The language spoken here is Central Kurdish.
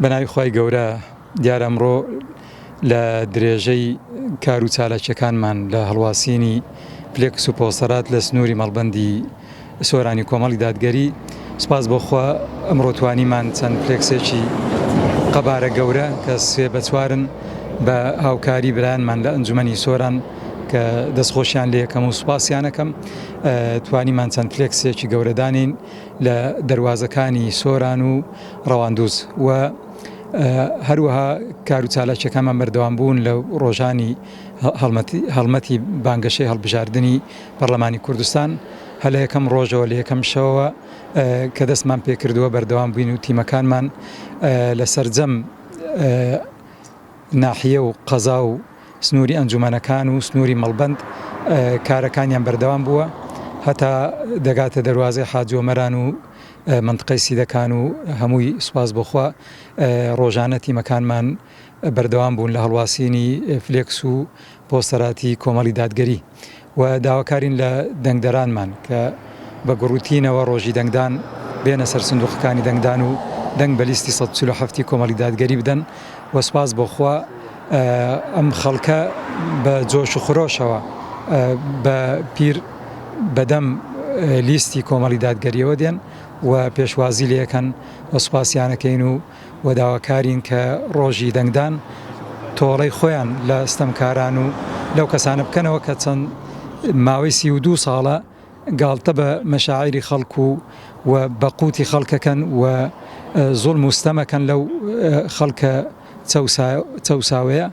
بەناوی خۆی گەورە دیارە ئەمڕۆ لە درێژەی کار و چالاکیەکانمان لە هەڵواسینی فلێکس و پۆستەرات لە سنووری مەڵبەندی سۆرانی کۆمەڵی دادگەری سپاس بۆخوا ئەمڕۆ توانیمان چەند فلێکسێکی قەبارە گەورە کە سێ بە چوارن بە هاوکاری برایانمان لە ئەنجومەنی سۆران کە دەستخۆشیان لێ یەکەم و سوپاسیانەکەم توانیمان چەند فلێکسێکی گەورەدانین لە دەواازەکانی سۆران و ڕەواندوز و هەروەها کار و چالاکیەکانمان بەردەوام بوون لە ڕۆژانی هەڵمەتی بانگەشەی هەڵبژاردننی پەرلەمانی کوردستان هەل لە یەکەم ڕۆژەوە لە یەکەم شەوە کە دەستمان پێکردووە بەردەوام بووین و تیمەکانمان لە سەرجەم ناحیە و قەزا و سنووری ئەنجومەنەکان و سنووری مەڵبەند کارەکانیان بەردەوام بووە هەتا دەگاتە دەواازەی حاجی ئۆمەران و منطقەی سیدەکان و هەمووی سوپاس بۆخوا ڕۆژانە تیمەکانمان بەردەوام بوون لە هەڵواسینی فلێکس و پۆستەراتی کۆمەڵی دادگەری و داواکارین لە دەنگدەرانمان کە بە گوڕوتینەوە ڕۆژی دەنگدان بێنە سەر سندوقەکانی دەنگدان و دەنگ بە لیستی 147 کۆمەڵی دادگەری بدەن و سپاس بۆخوا ئەم خەڵکە بە جۆش و خرۆشەوە بە پیر بەدەم لیستی کۆمەڵی دادگەریەوە دێن و پێشوازی لەکەن و سوپاسیانەکەین و داواکارین کە ڕۆژی دەنگدان تۆڵەی خۆیان لە ستەمکاران و لەو کەسانە بکەنەوە کە چەند ماوەی 32 ساڵە گاڵتە بە مەشاعیری خەڵک و بە قوتی خەڵکەکەن و زوڵم و ستەمەکەن لەو خەڵکە چەوساوەیە